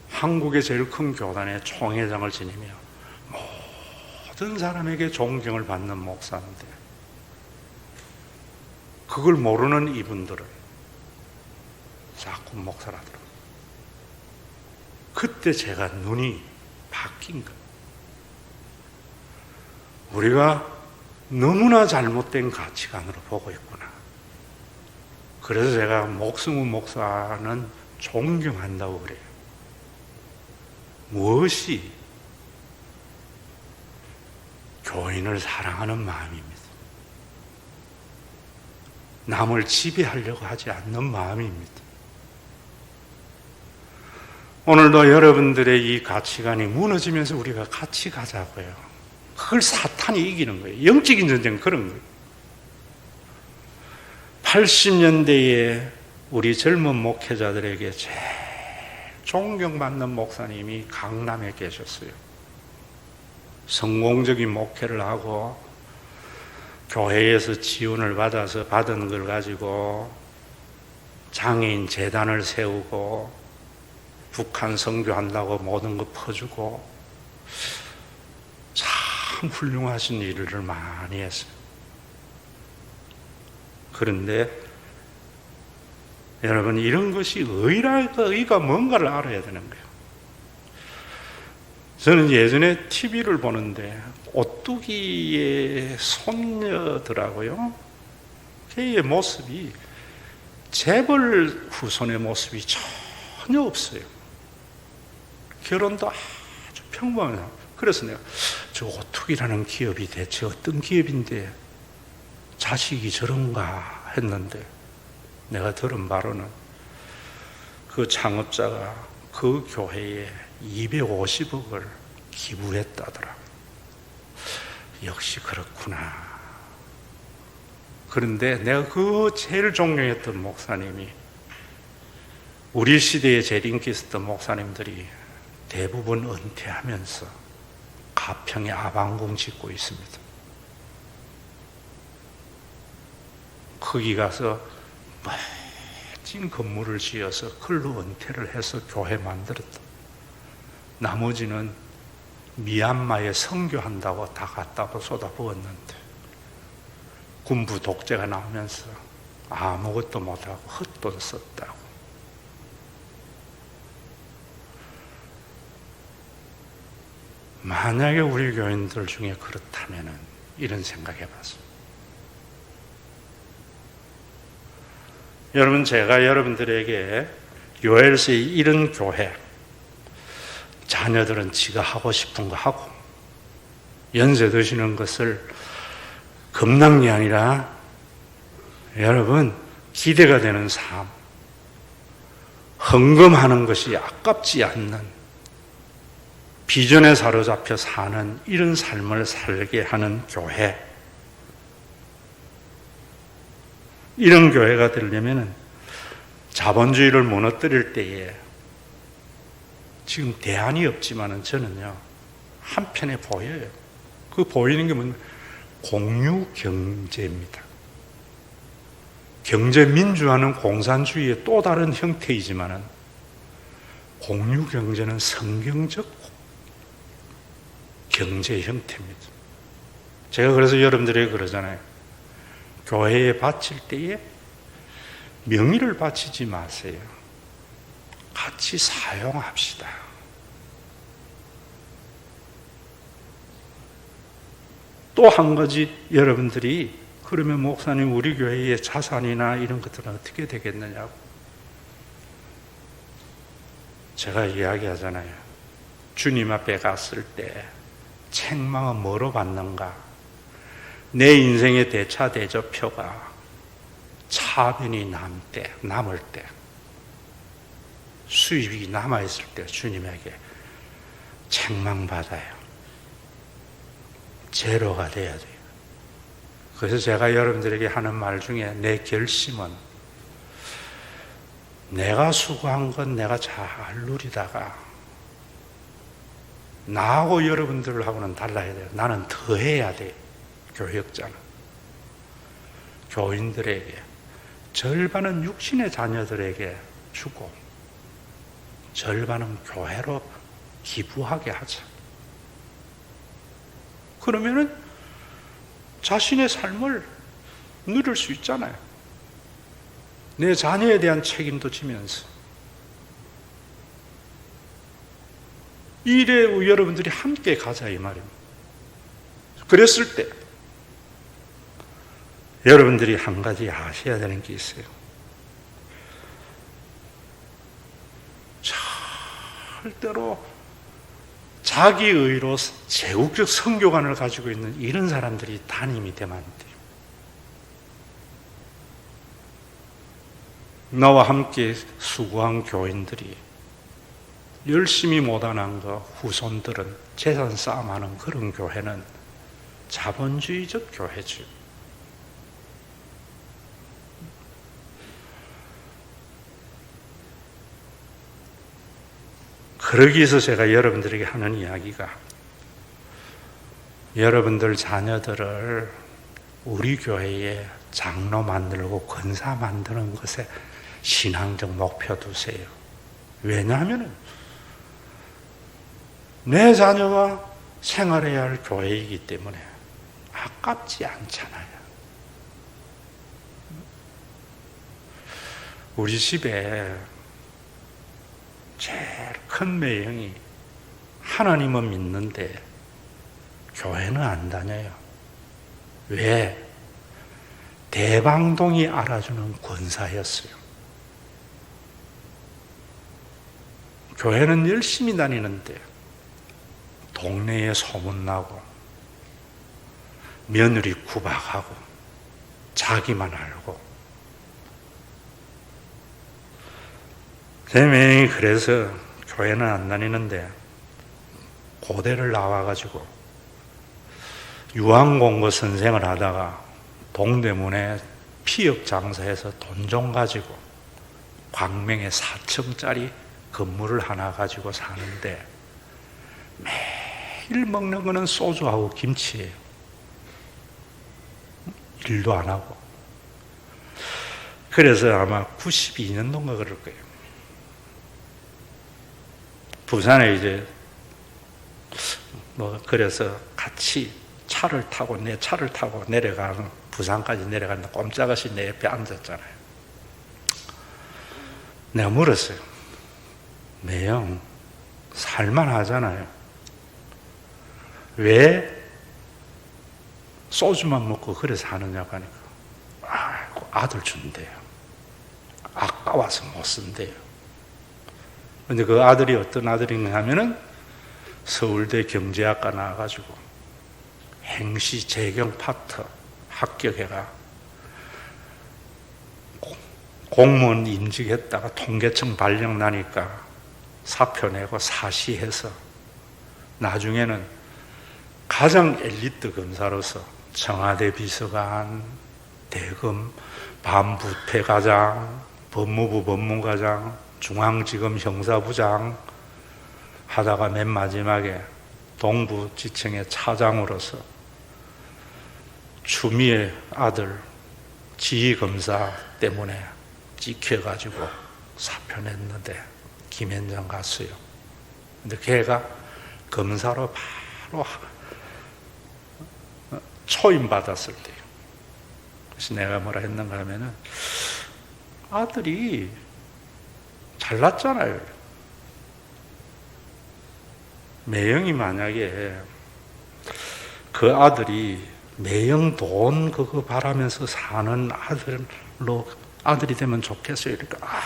한국의 제일 큰 교단의 총회장을 지니며 모든 사람에게 존경을 받는 목사인데 그걸 모르는 이분들은 자꾸 목사라더라고요. 그때 제가 눈이 바뀐 거예요. 우리가 너무나 잘못된 가치관으로 보고 있구나. 그래서 제가 목승우 목사는 존경한다고 그래요. 무엇이 교인을 사랑하는 마음입니다. 남을 지배하려고 하지 않는 마음입니다. 오늘도 여러분들의 이 가치관이 무너지면서 우리가 같이 가자고요. 그걸 사탄이 이기는 거예요. 영적인 전쟁은 그런 거예요. 80년대에 우리 젊은 목회자들에게 제일 존경받는 목사님이 강남에 계셨어요. 성공적인 목회를 하고 교회에서 지원을 받아서 받은 걸 가지고 장애인 재단을 세우고 북한 선교한다고 모든 거 퍼주고 참 훌륭하신 일을 많이 했어요. 그런데 여러분, 이런 것이 의가 뭔가를 알아야 되는 거예요. 저는 예전에 TV를 보는데 오뚜기의 손녀더라고요. 걔의 모습이 재벌 후손의 모습이 전혀 없어요. 결혼도 아주 평범해요. 그래서 내가 저 오뚜기라는 기업이 대체 어떤 기업인데 자식이 저런가 했는데 내가 들은 바로는 그 창업자가 그 교회에 250억을 기부했다더라고요. 역시 그렇구나. 그런데 내가 그 제일 존경했던 목사님이, 우리 시대에 제일 인기 있었던 목사님들이 대부분 은퇴하면서 가평에 아방궁 짓고 있습니다. 거기 가서 멋진 건물을 지어서 그걸로 은퇴를 해서 교회 만들었다. 나머지는 미얀마에 선교한다고 다 갖다가 쏟아부었는데 군부 독재가 나오면서 아무것도 못하고 헛돈 썼다고. 만약에 우리 교인들 중에 그렇다면 이런 생각해봤습니다. 여러분, 제가 여러분들에게 요엘서의 이런 교회, 자녀들은 지가 하고 싶은 거 하고 연세 드시는 것을 겁난 게 아니라 여러분 기대가 되는 삶, 헌금하는 것이 아깝지 않는, 비전에 사로잡혀 사는 이런 삶을 살게 하는 교회, 이런 교회가 되려면 자본주의를 무너뜨릴 때에 지금 대안이 없지만은 저는요 한편에 보여요. 그 보이는 게 뭐냐면 공유경제입니다. 경제민주화는 공산주의의 또 다른 형태이지만은 공유경제는 성경적 경제 형태입니다. 제가 그래서 여러분들에게 그러잖아요. 교회에 바칠 때에 명의를 바치지 마세요. 같이 사용합시다. 또 한 가지, 여러분들이 그러면 목사님 우리 교회의 자산이나 이런 것들은 어떻게 되겠느냐고 제가 이야기하잖아요. 주님 앞에 갔을 때 책망은 뭐로 받는가? 내 인생의 대차대조표가 차변이 남을 때, 수입이 남아있을 때 주님에게 책망받아요. 제로가 돼야 돼요. 그래서 제가 여러분들에게 하는 말 중에 내 결심은 내가 수고한 건 내가 잘 누리다가 나하고 여러분들하고는 달라야 돼요. 나는 더 해야 돼요. 교역자는. 교인들에게 절반은 육신의 자녀들에게 주고 절반은 교회로 기부하게 하자. 그러면은 자신의 삶을 누릴 수 있잖아요. 내 자녀에 대한 책임도 지면서. 이 일에 여러분들이 함께 가자 이 말입니다. 그랬을 때 여러분들이 한 가지 아셔야 되는 게 있어요. 절대로 자기의로 제국적 선교관을 가지고 있는 이런 사람들이 담임이 되면 안 돼요. 나와 함께 수고한 교인들이 열심히 못하는 후손들은 재산 싸움하는 그런 교회는 자본주의적 교회죠. 그러기 위해서 제가 여러분들에게 하는 이야기가 여러분들 자녀들을 우리 교회에 장로 만들고 권사 만드는 것에 신앙적 목표 두세요. 왜냐하면 내 자녀가 생활해야 할 교회이기 때문에 아깝지 않잖아요. 우리 집에 제일 큰 매형이 하나님은 믿는데 교회는 안 다녀요. 왜? 대방동이 알아주는 권사였어요. 교회는 열심히 다니는데 동네에 소문나고 며느리 구박하고 자기만 알고 제 매형이 그래서 교회는 안 다니는데 고대를 나와가지고 유황공고 선생을 하다가 동대문에 피역 장사해서 돈 좀 가지고 광명에 4층짜리 건물을 하나 가지고 사는데 매일 먹는 거는 소주하고 김치예요. 일도 안 하고. 그래서 아마 92년도인가 그럴 거예요. 부산에 이제 그래서 같이 내 차를 타고 내려가는 부산까지 내려가는데 꼼짝없이 내 옆에 앉았잖아요. 내가 물었어요. 매형, 살만하잖아요. 왜 소주만 먹고 그래서 하느냐고 하니까 아들 준대요. 아까워서 못 쓴대요. 근데 그 아들이 어떤 아들인가 하면은 서울대 경제학과 나와가지고 행시 재경 파트 합격해가 공무원 임직했다가 통계청 발령 나니까 사표 내고 사시해서 나중에는 가장 엘리트 검사로서 청와대 비서관, 대검 반부패과장, 법무부 법무과장, 중앙지검 형사부장 하다가 맨 마지막에 동부지청의 차장으로서 추미애 아들 지휘검사 때문에 찍혀가지고 사표 냈는데 김현장 갔어요. 근데 걔가 검사로 바로 초임받았을 때요. 그래서 내가 뭐라 했는가 하면은 아들이 잘났잖아요. 매형이 만약에 그 아들이 매형 돈 그거 바라면서 사는 아들이 되면 좋겠어요. 그러니까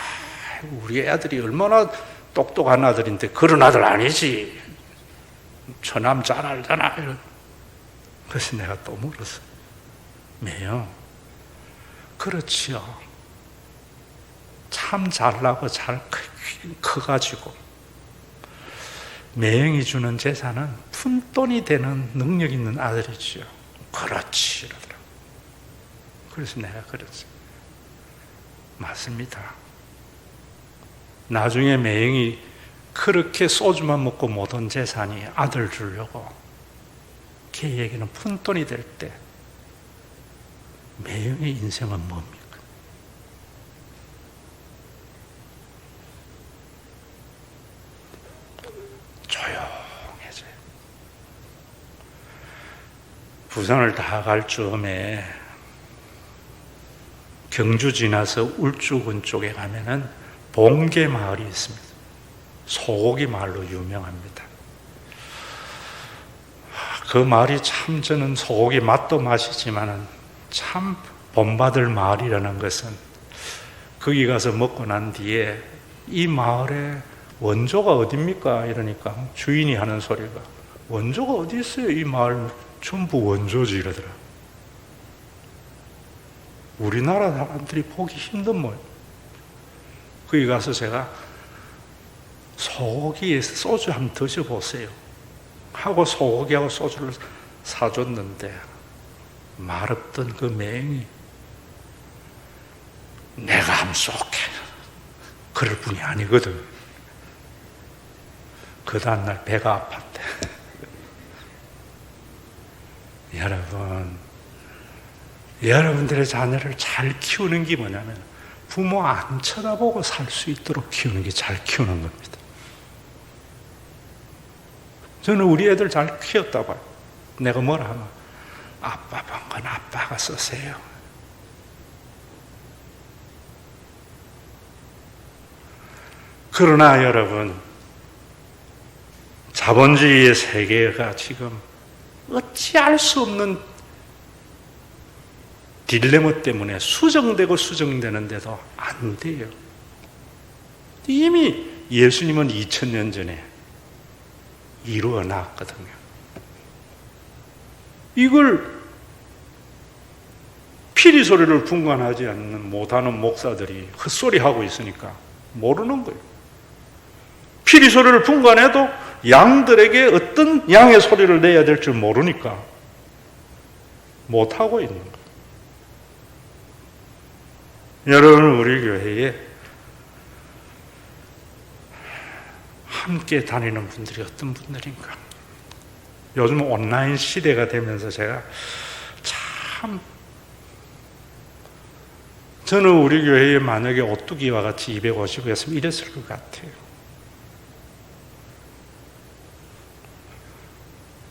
우리 아들이 얼마나 똑똑한 아들인데 그런 아들 아니지. 처남 잘 알잖아. 그래서 내가 또 물었어. 매형, 그렇지요. 참 잘나고 잘 커가지고 매형이 주는 재산은 푼돈이 되는 능력 있는 아들이지요. 그렇지 이러더라고. 그래서 내가 그랬어요. 맞습니다. 나중에 매형이 그렇게 소주만 먹고 모든 재산이 아들 주려고 걔에게는 푼돈이 될 때 매형의 인생은 뭡니까? 조용해져요. 부산을 다 갈 즈음에 경주 지나서 울주군 쪽에 가면은 봉계 마을이 있습니다. 소고기 마을로 유명합니다. 그 마을이 참 저는 소고기 맛도 맛이지만은 참 본받을 마을이라는 것은 거기 가서 먹고 난 뒤에 이 마을에 원조가 어딥니까? 이러니까 주인이 하는 소리가 원조가 어디 있어요? 이 마을 전부 원조지 이러더라. 우리나라 사람들이 보기 힘든 모양. 거기 가서 제가 소고기에 소주 한번 드셔보세요 하고 소고기하고 소주를 사줬는데 말없던 그 맹이 내가 한번 쏠게 그럴 뿐이 아니거든. 그 다음날 배가 아팠대. 여러분들의 자녀를 잘 키우는 게 뭐냐면 부모 안 쳐다보고 살 수 있도록 키우는 게 잘 키우는 겁니다. 저는 우리 애들 잘 키웠다 봐요. 내가 뭐라 하면 아빠 번 건 아빠가 쓰세요. 그러나 여러분, 자본주의의 세계가 지금 어찌할 수 없는 딜레마 때문에 수정되고 수정되는데도 안 돼요. 이미 예수님은 2000년 전에 이루어 놨거든요. 이걸 피리 소리를 분간하지 않는 못하는 목사들이 헛소리 하고 있으니까 모르는 거예요. 피리 소리를 분간해도 양들에게 어떤 양의 소리를 내야 될 줄 모르니까 못하고 있는 거예요. 여러분, 우리 교회에 함께 다니는 분들이 어떤 분들인가? 요즘 온라인 시대가 되면서 제가 참 저는 우리 교회에 만약에 오뚜기와 같이 250이었으면 이랬을 것 같아요.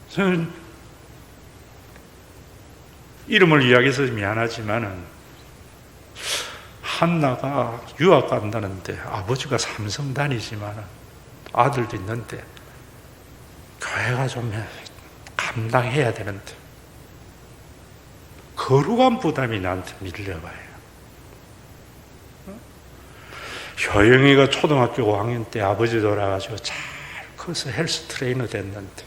저는 이름을 이야기해서 미안하지만은 한나가 유학 간다는데 아버지가 삼성 다니지만 아들도 있는데 교회가 좀 감당해야 되는데 거룩한 부담이 나한테 밀려와요. 효영이가 초등학교 5학년 때 아버지 돌아가지고 잘 커서 헬스 트레이너 됐는데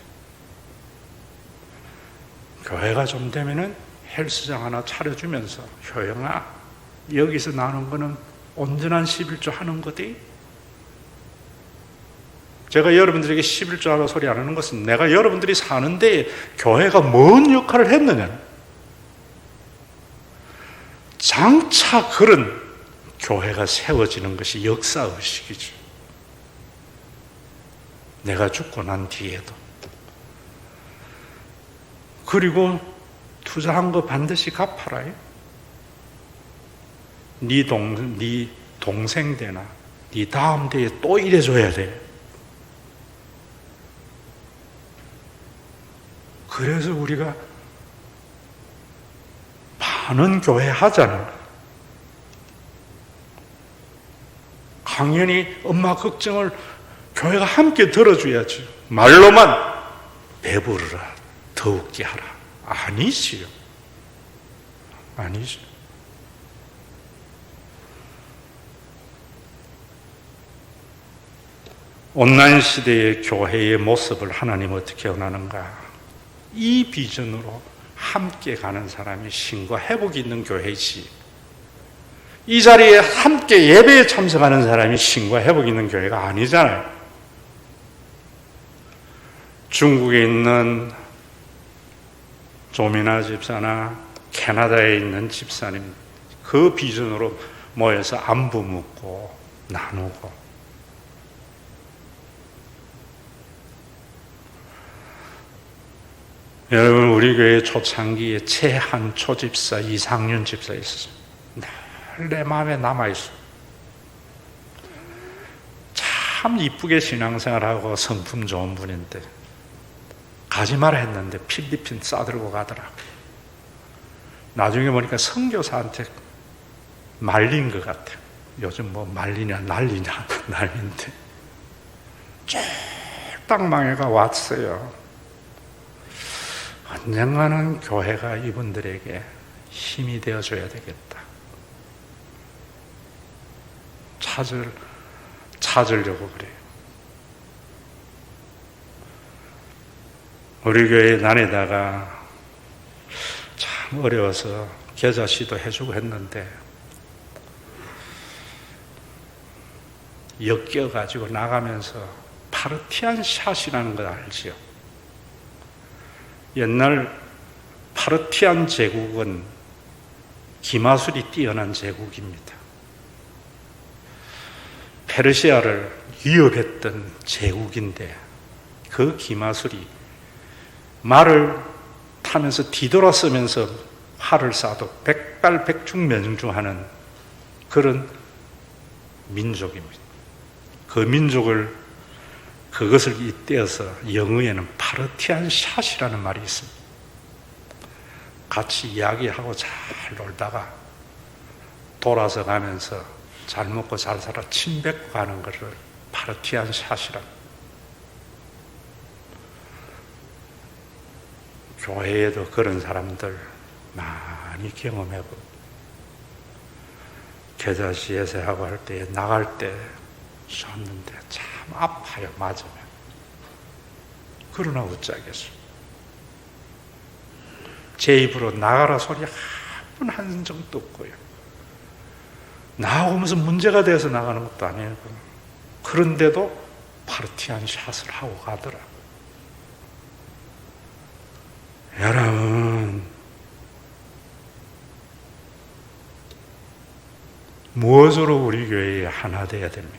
교회가 좀 되면은 헬스장 하나 차려주면서 효영아 여기서 나눈 거는 온전한 11조 하는 거지. 제가 여러분들에게 11조 하라 소리 안 하는 것은 내가 여러분들이 사는데 교회가 뭔 역할을 했느냐. 장차 그런 교회가 세워지는 것이 역사의식이죠. 내가 죽고 난 뒤에도. 그리고 투자한 거 반드시 갚아라. 네 동생 되나 네 다음 대에 또 일해줘야 돼. 그래서 우리가 많은 교회 하잖아. 당연히 엄마 걱정을 교회가 함께 들어줘야지. 말로만 배부르라, 더욱게 하라. 아니지요. 아니죠. 온라인 시대의 교회의 모습을 하나님 어떻게 원하는가? 이 비전으로 함께 가는 사람이 신과 회복이 있는 교회이지, 이 자리에 함께 예배에 참석하는 사람이 신과 회복이 있는 교회가 아니잖아요. 중국에 있는 조미나 집사나 캐나다에 있는 집사님, 그 비전으로 모여서 안부 묻고 나누고, 여러분, 우리 교회 초창기에 최한초 집사, 이상윤 집사 있었어요. 늘 내 마음에 남아있어요. 참 이쁘게 신앙생활하고 성품 좋은 분인데 가지 마라 했는데 필리핀 싸들고 가더라고요. 나중에 보니까 선교사한테 말린 것 같아요. 요즘 뭐 말리냐 난리냐 난리인데 쫄딱 망해가 왔어요. 언젠가는 교회가 이분들에게 힘이 되어줘야 되겠다. 찾으려고 그래요. 우리 교회 난에다가 참 어려워서 계좌 시도해주고 했는데 엮여가지고 나가면서 파르티안 샷이라는 걸 알지요? 옛날 파르티안 제국은 기마술이 뛰어난 제국입니다. 페르시아를 위협했던 제국인데 그 기마술이 말을 타면서 뒤돌아서면서 활을 쏴도 백발백중면중하는 그런 민족입니다. 그 민족을 그것을 잇대어서 영어에는 파르티안 샷이라는 말이 있습니다. 같이 이야기하고 잘 놀다가 돌아서 가면서 잘 먹고 잘 살아 침 뱉고 가는 것을 파르티안 샷이라. 교회에도 그런 사람들 많이 경험해보고 계좌시에서 하고 할 때 나갈 때 셨는데 참 아파요. 맞으면. 그러나 어쩌겠어요. 제 입으로 나가라 소리 한 번 한 적도 없고요. 나오면서 문제가 돼서 나가는 것도 아니고, 그런데도 파르티안 샷을 하고 가더라. 여러분, 무엇으로 우리 교회에 하나 되어야 됩니까?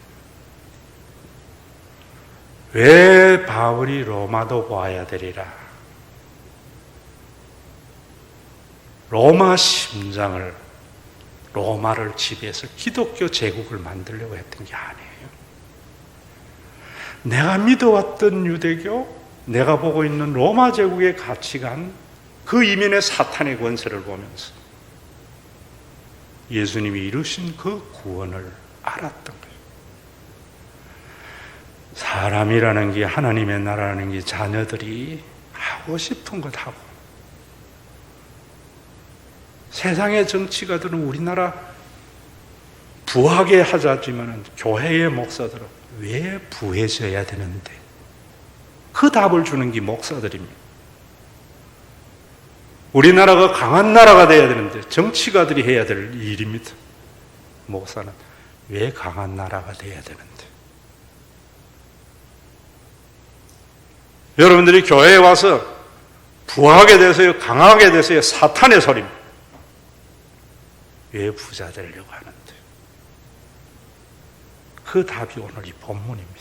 왜 바울이 로마도 보아야 되리라? 로마 심장을, 로마를 지배해서 기독교 제국을 만들려고 했던 게 아니에요. 내가 믿어왔던 유대교, 내가 보고 있는 로마 제국의 가치관, 그 이면의 사탄의 권세를 보면서 예수님이 이루신 그 구원을 알았던 거예요. 사람이라는 게, 하나님의 나라라는 게 자녀들이 하고 싶은 것 하고, 세상의 정치가들은 우리나라 부하게 하자지만 교회의 목사들은 왜 부해져야 되는데, 그 답을 주는 게 목사들입니다. 우리나라가 강한 나라가 돼야 되는데 정치가들이 해야 될 일입니다. 목사는 왜 강한 나라가 돼야 되는데. 여러분들이 교회에 와서 부하게 돼서요, 강하게 돼서요, 사탄의 소리입니다. 왜 부자 되려고 하는데. 그 답이 오늘 이 본문입니다.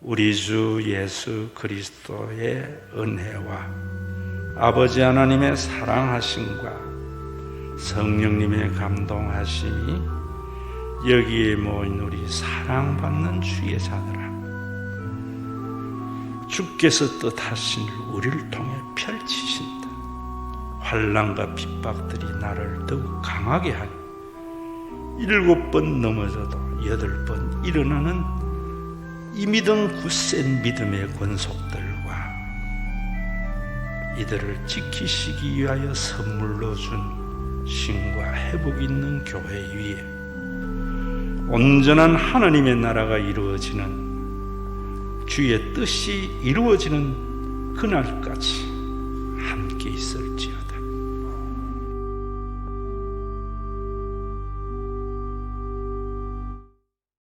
우리 주 예수 그리스도의 은혜와 아버지 하나님의 사랑하심과 성령님의 감동하심이 여기에 모인 우리 사랑받는 주의 자들아, 주께서 뜻하신 우리를 통해 펼치신다. 환난과 핍박들이 나를 더욱 강하게 하니 7번 넘어져도 8번 일어나는 이 믿음 굳센 믿음의 권속들과 이들을 지키시기 위하여 선물로 준 신과 회복 있는 교회 위에 온전한 하나님의 나라가 이루어지는, 주의 뜻이 이루어지는 그날까지 함께 있을지어다.